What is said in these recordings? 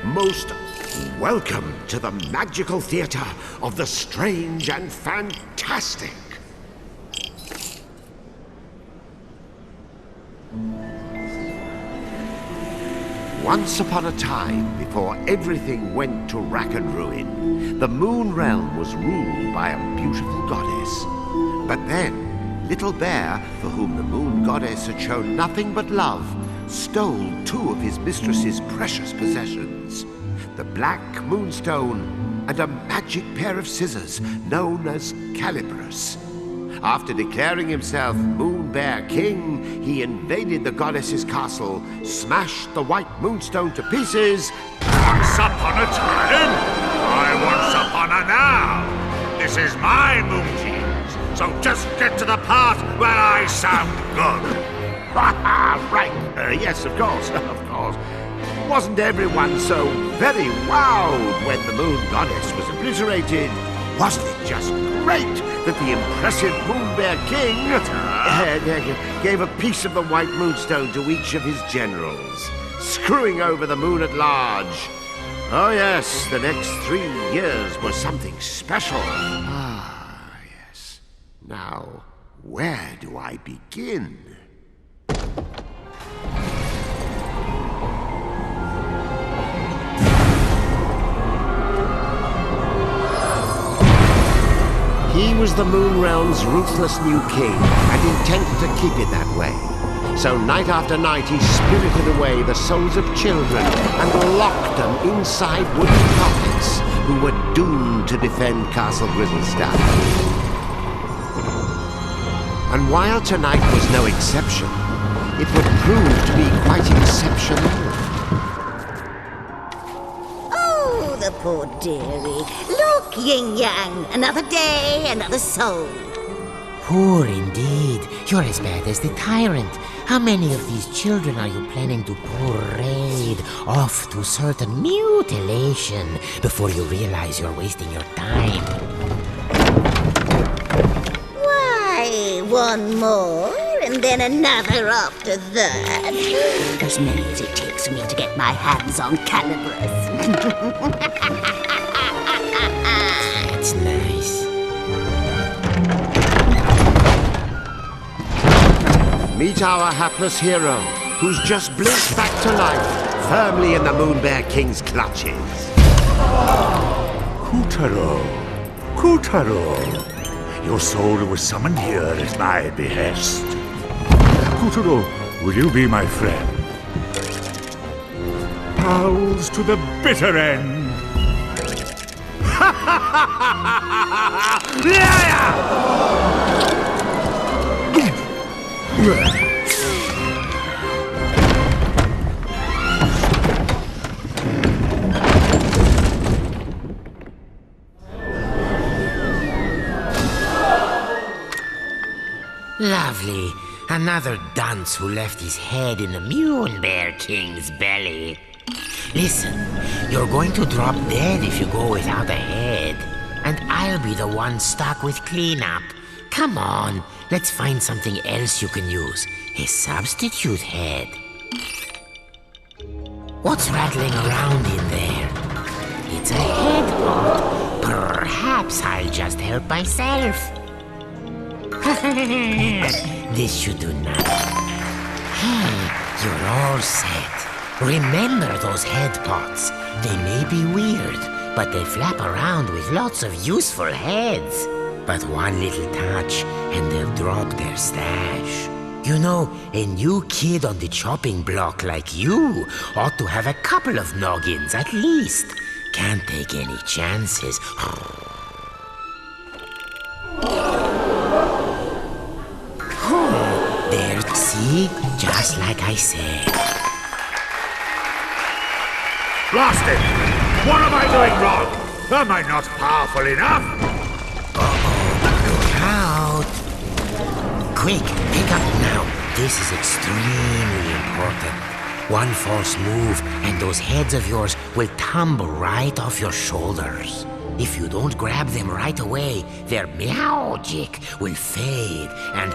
Most welcome to the magical theater of the strange and fantastic. Once upon a time, before everything went to rack and ruin, the Moon Realm was ruled by a beautiful goddess. But then, Little Bear, for whom the Moon Goddess had shown nothing but love, stole two of his mistress's precious possessions, the Black Moonstone and a magic pair of scissors known as Calibrus. After declaring himself Moon Bear King, he invaded the goddess's castle, smashed the White Moonstone to pieces. Once upon a time, once upon a now. This is my moon genes, so just get to the part where I sound good. Right. Yes, of course. Wasn't everyone so very wowed when the Moon Goddess was obliterated? Wasn't it just great that the impressive Moon Bear King gave a piece of the White Moonstone to each of his generals, screwing over the moon at large? Oh yes, the next 3 years was something special. Ah, yes. Now, where do I begin? He was the Moon Realm's ruthless new king, and intended to keep it that way. So night after night he spirited away the souls of children and locked them inside wooden coffins who were doomed to defend Castle Grizzlestaff. And while tonight was no exception, it would prove to be quite exceptional. Oh, the poor dearie. Look, Yin-Yang, another day, another soul. Poor indeed. You're as bad as the tyrant. How many of these children are you planning to parade off to certain mutilation before you realize you're wasting your time? Why, one more, and then another after that. As many as it takes me to get my hands on Calibrus. That's nice. Meet our hapless hero, who's just blinked back to life, firmly in the Moon Bear King's clutches. Kutaro, your soul was summoned here at my behest. Kutaro, will you be my friend? Pals to the bitter end. Lovely. Another dunce who left his head in the Moon Bear King's belly. Listen, you're going to drop dead if you go without a head. And I'll be the one stuck with cleanup. Come on, let's find something else you can use. A substitute head. What's rattling around in there? It's a head pot. Perhaps I'll just help myself. This should do nothing. Hey, you're all set. Remember those head pots. They may be weird, but they flap around with lots of useful heads. But one little touch, and they'll drop their stash. You know, a new kid on the chopping block like you ought to have a couple of noggins at least. Can't take any chances. There, see? Just like I said. Blast it! What am I doing wrong? Am I not powerful enough? Look out! Quick, pick up now. This is extremely important. One false move, and those heads of yours will tumble right off your shoulders. If you don't grab them right away, their magic will fade, and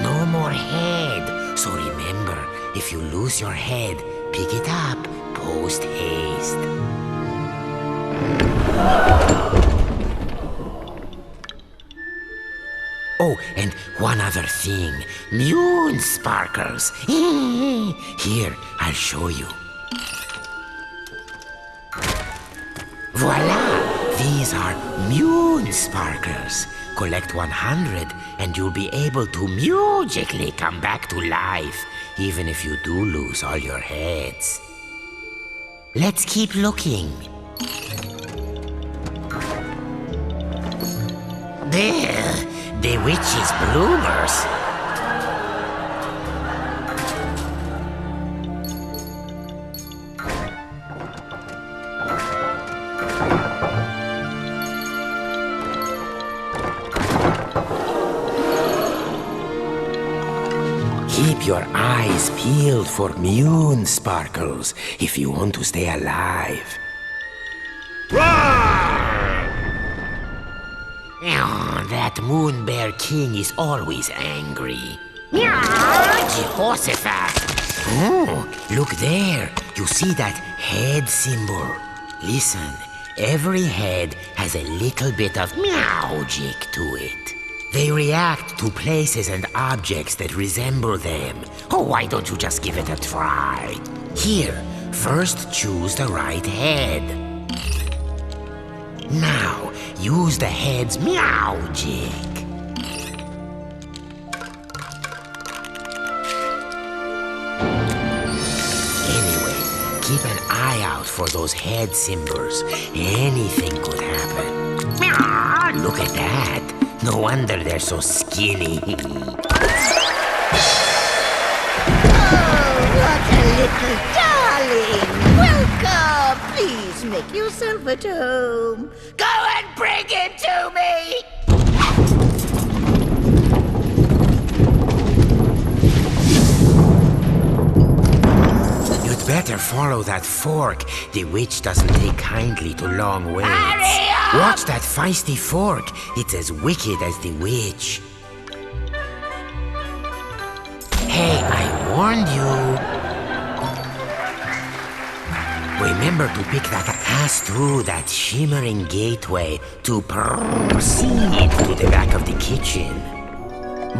no more head. So remember, if you lose your head, pick it up post haste. Oh, and one other thing. Sparkles. Here, I'll show you. Voila! These are Sparkles. Collect 100 and you'll be able to magically come back to life, even if you do lose all your heads. Let's keep looking. There, the witch's bloomers. Keep your eyes peeled for Sparkles if you want to stay alive. That Moon Bear King is always angry. Jehoshaphat! Oh, look there. You see that head symbol? Listen, every head has a little bit of magic to it. They react to places and objects that resemble them. Oh, why don't you just give it a try? Here, first choose the right head. Now, use the head's magic. Anyway, keep an eye out for those head symbols. Anything could happen. Look at that. No wonder they're so skinny. Oh, what a little darling! Welcome! Please make yourself at home. Go and bring him to me! You'd better follow that fork. The witch doesn't take kindly to long waits. Hurry up! Watch that feisty fork. It's as wicked as the witch. Hey, I warned you. Remember to pick that pass through that shimmering gateway to proceed to the back of the kitchen.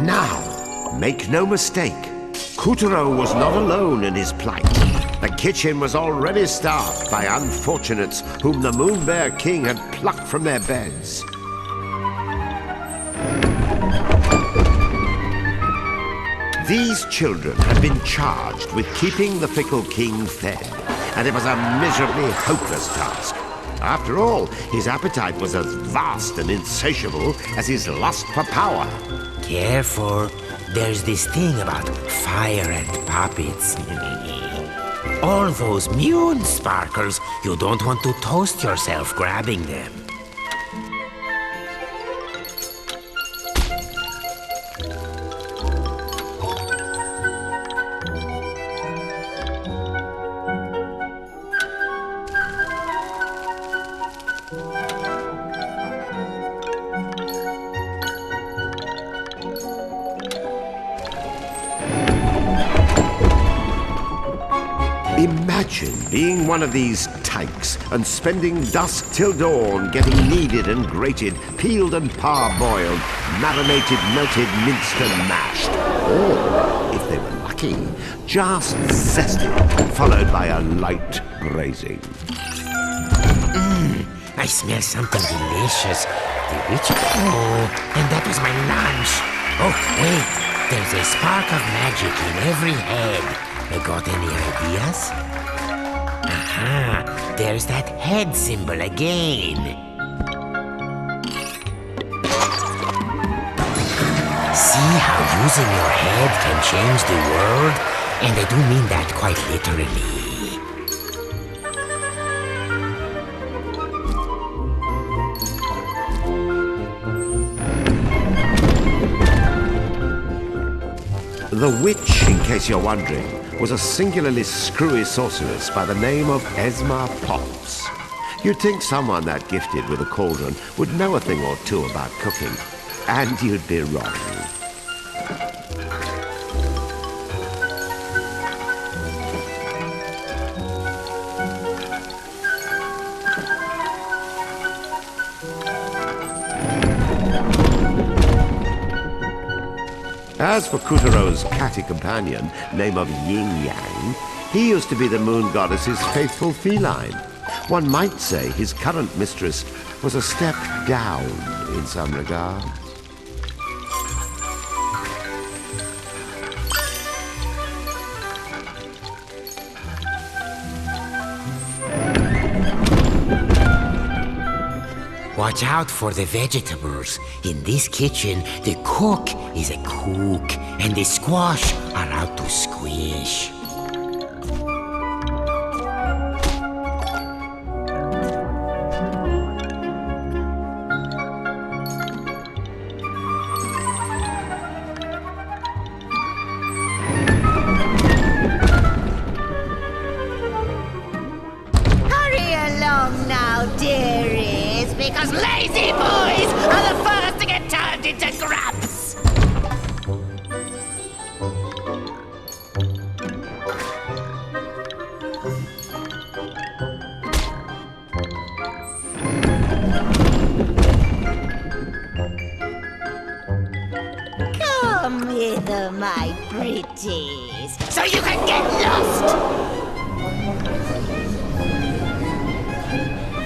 Now, make no mistake, Kutaro was not alone in his plight. The kitchen was already staffed by unfortunates whom the Moon Bear King had plucked from their beds. These children had been charged with keeping the fickle king fed, and it was a miserably hopeless task. After all, his appetite was as vast and insatiable as his lust for power. Careful. There's this thing about fire and puppets. All those Sparkles, you don't want to toast yourself grabbing them. Imagine being one of these tykes and spending dusk till dawn getting kneaded and grated, peeled and parboiled, marinated, melted, minced and mashed. Or, if they were lucky, just zested, followed by a light braising. I smell something delicious. The witch... Oh, and that was my lunch. Oh, wait. There's a spark of magic in every head. Got any ideas? Aha! There's that head symbol again. See how using your head can change the world? And I do mean that quite literally. The witch, in case you're wondering, was a singularly screwy sorceress by the name of Esma Potts. You'd think someone that gifted with a cauldron would know a thing or two about cooking, and you'd be wrong. As for Kutaro's catty companion, name of Yin Yang, he used to be the moon goddess's faithful feline. One might say his current mistress was a step down in some regard. Watch out for the vegetables. In this kitchen, the cook is a cook, and the squash are out to squish. Hurry along now, dearies, because lazy boys are the first to get turned into grubs. Come hither, my pretties, so you can get lost.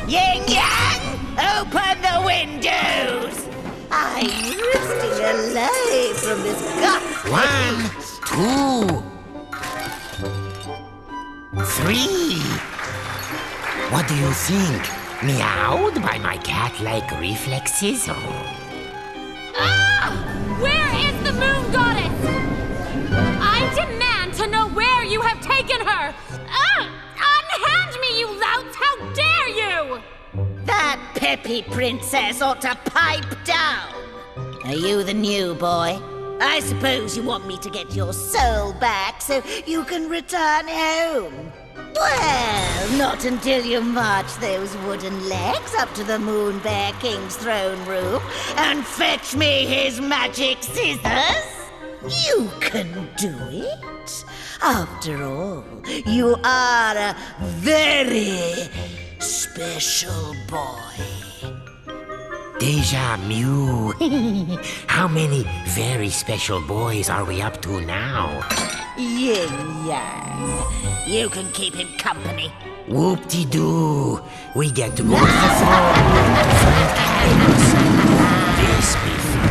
Yin Yang, open the windows. I'm resting alive from this gut. 1, 2, 3. What do you think? Meowed by my cat-like reflexes? Ah! Where is the moon goddess? I demand to know where you have taken her! Ah! Unhand me, you louts! How dare you! That peppy princess ought to pipe down. Are you the new boy? I suppose you want me to get your soul back so you can return home. Well, not until you march those wooden legs up to the Moon Bear King's throne room and fetch me his magic scissors. You can do it. After all, you are a very special boy. Deja Mew. How many very special boys are we up to now? Yin Yang, you can keep him company. Whoop-de-doo. We get to go to the throne to find Calibrus. This be fun.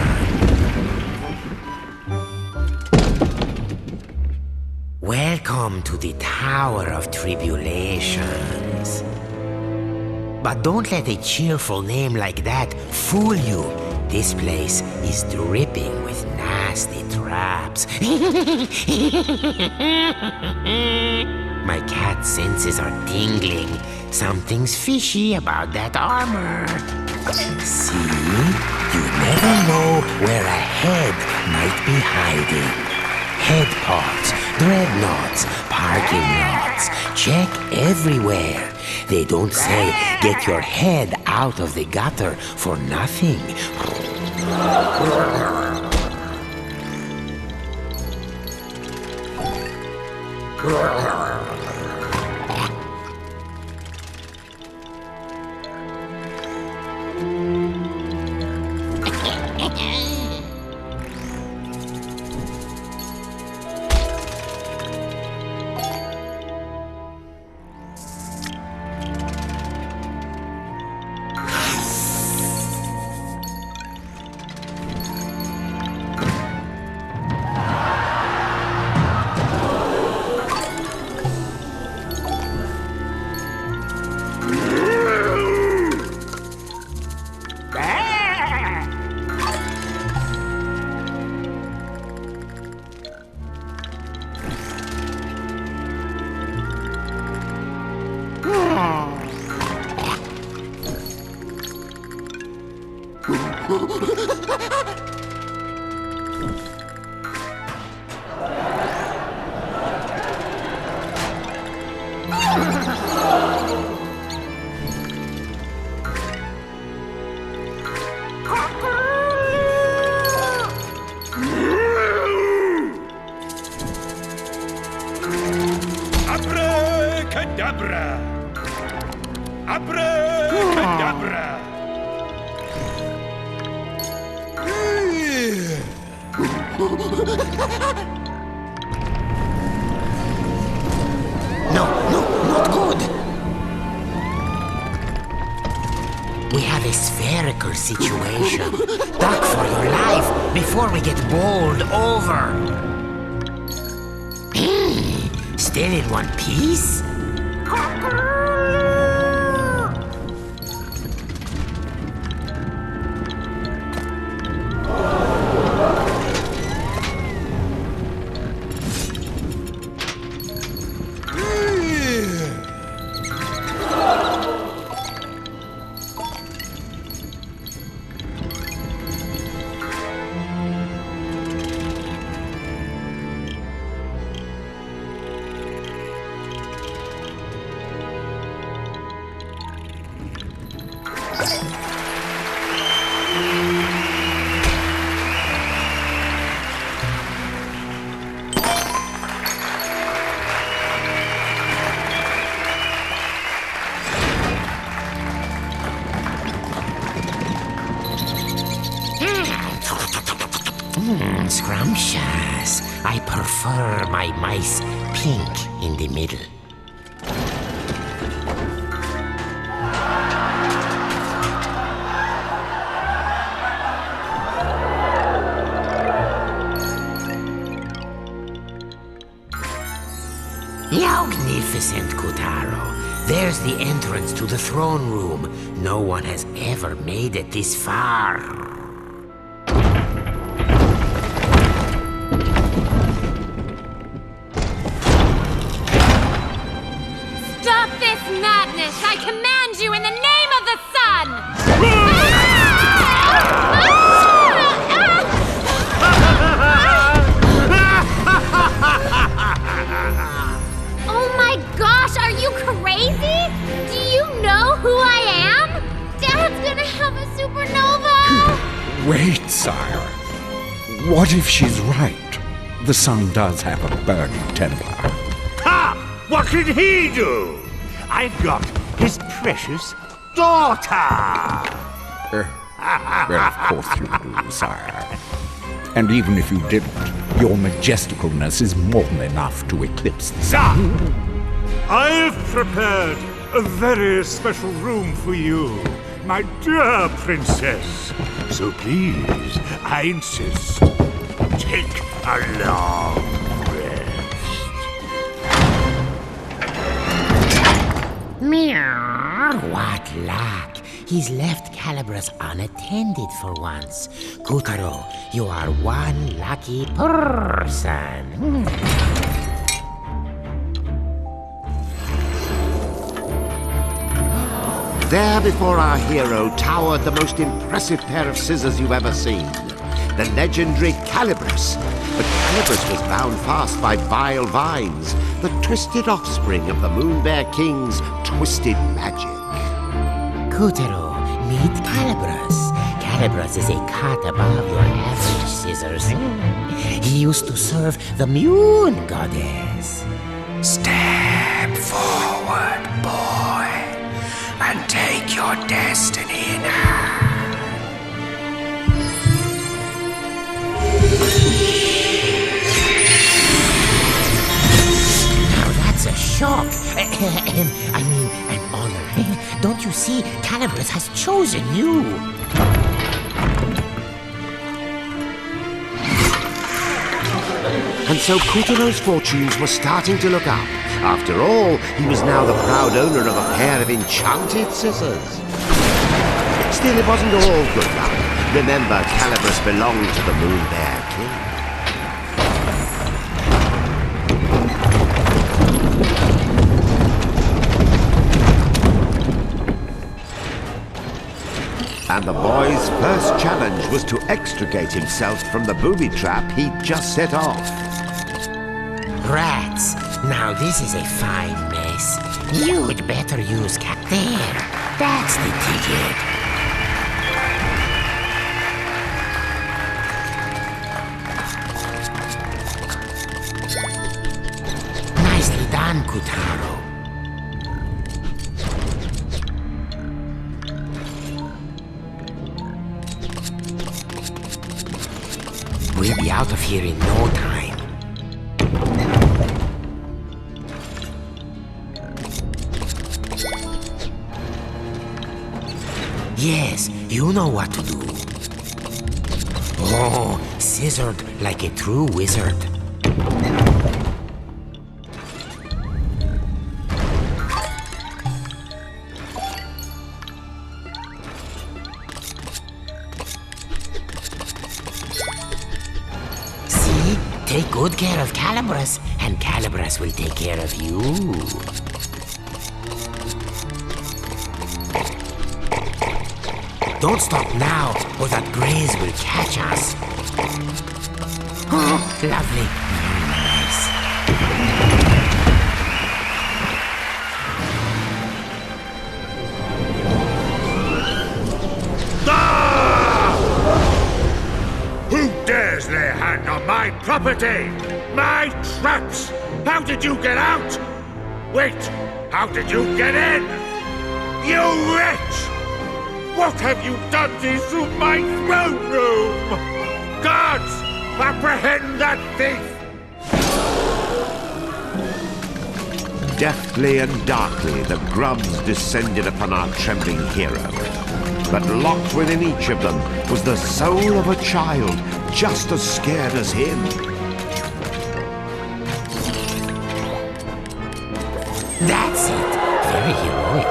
Welcome to the Tower of Tribulations. But don't let a cheerful name like that fool you. This place is dripping with nasty traps. My cat senses are tingling. Something's fishy about that armor. See? You never know where a head might be hiding. Head pods, dreadnoughts, parking lots. Check everywhere. They don't say, get your head out of the gutter for nothing. No, not good. We have a spherical situation. Duck for your life before we get bowled over. Still in one piece? Scrumptious. I prefer my mice pink in the middle. Magnificent, Kutaro. There's the entrance to the throne room. No one has ever made it this far. Stop this madness! I command you in the name of the sun! Oh my gosh, are you crazy? Do you know who I am? Dad's gonna have a supernova! Wait, sire. What if she's right? The sun does have a burning temper. Ha! What can he do? I've got his precious daughter! Well, of course you do, sire. And even if you didn't, your majesticalness is more than enough to eclipse the sun. I've prepared a very special room for you, my dear princess. So please, I insist, take a long rest. Meow. What luck. He's left Calibrus unattended for once. Kutaro, you are one lucky person. There before our hero towered the most impressive pair of scissors you've ever seen. The legendary Calibrus. But Calibrus was bound fast by vile vines, the twisted offspring of the Moon Bear King's twisted magic. Kutaro, meet Calibrus. Calibrus is a cut above your average scissors. He used to serve the Moon Goddess. Step forward, boy, and take your destiny in hand. Now that's a shock. I mean, an honor. Don't you see? Calibrus has chosen you. And so Kutaro's fortunes were starting to look up. After all, he was now the proud owner of a pair of enchanted scissors. Still, it wasn't all good luck. Remember, Calibrus belonged to the Moon Bear King. And the boy's first challenge was to extricate himself from the booby trap he'd just set off. Rats. Now this is a fine mess. You'd better use There. That's the ticket. Nicely done, Kutaro. We'll be out of here in no time. Yes, you know what to do. Oh, scissored like a true wizard. See? Take good care of Calibrus, and Calibrus will take care of you. Don't stop now, or that graze will catch us. Oh, lovely. Very nice. Ah! Who dares lay a hand on my property? My traps! How did you get out? Wait, how did you get in? You wretch! What have you done to my throne room? Guards, apprehend that thief! Deftly and darkly, the grubs descended upon our trembling hero. But locked within each of them was the soul of a child, just as scared as him. That's it. Very heroic.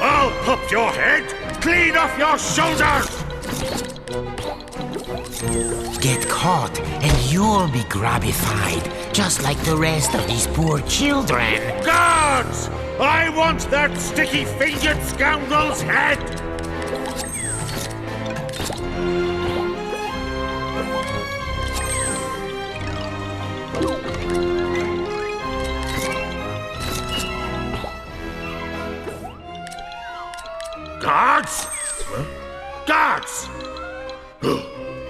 I'll pop your head clean off your shoulders! Get caught, and you'll be grubbified, just like the rest of these poor children. Guards! I want that sticky-fingered scoundrel's head! Guards? Huh? Guards!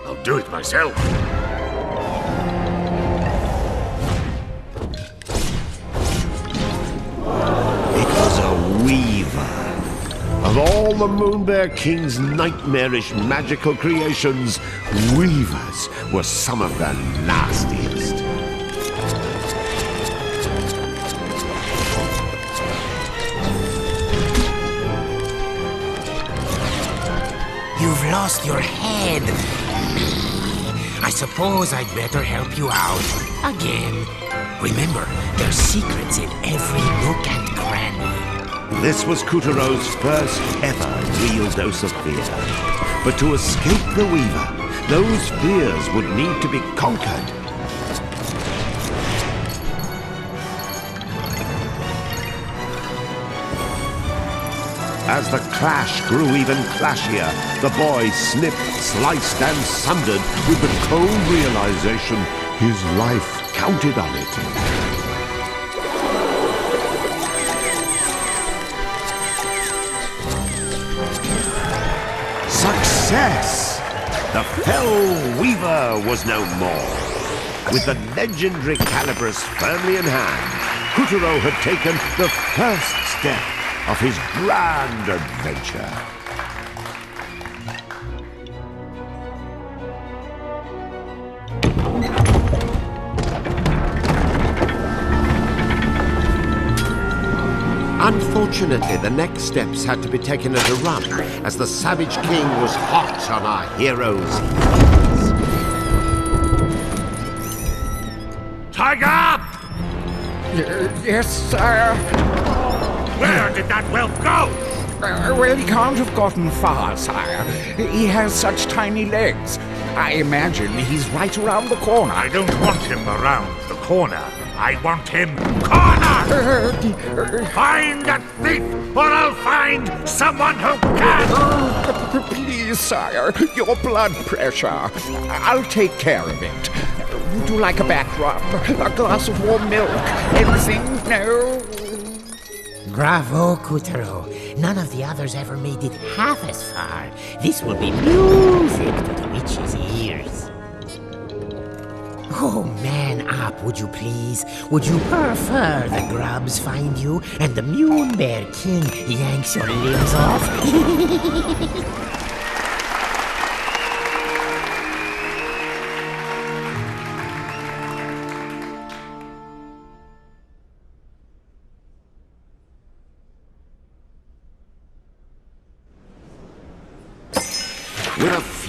I'll do it myself. It was a weaver. Of all the Moonbear King's nightmarish magical creations, weavers were some of the nastiest. You've lost your head. I suppose I'd better help you out. Again. Remember, there's secrets in every nook and cranny. This was Kutaro's first ever real dose of fear. But to escape the Weaver, those fears would need to be conquered. As the clash grew even clashier, the boy snipped, sliced, and sundered with the cold realization his life counted on it. Success! The fell weaver was no more. With the legendary Calibrus firmly in hand, Kutaro had taken the first step of his grand adventure. Unfortunately, the next steps had to be taken at a run, as the Savage King was hot on our heroes' heels. Tiger! Yes, sire. Where did that whelp go? Well, he can't have gotten far, sire. He has such tiny legs. I imagine he's right around the corner. I don't want him around the corner. I want him cornered! Find that thief, or I'll find someone who can! Please, sire, your blood pressure. I'll take care of it. Would you like a back rub? A glass of warm milk? Anything? No? Bravo, Kutaro. None of the others ever made it half as far. This will be music to the witch's ears. Oh, man up, would you please? Would you prefer the grubs find you and the Moonbear King yanks your limbs off?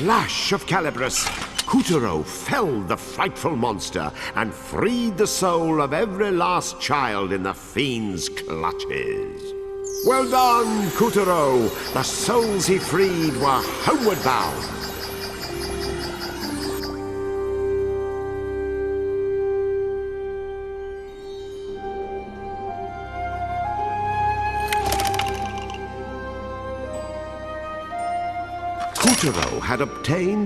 flash of Calibrus, Kutaro felled the frightful monster and freed the soul of every last child in the fiend's clutches. Well done, Kutaro! The souls he freed were homeward bound. Kutaro had obtained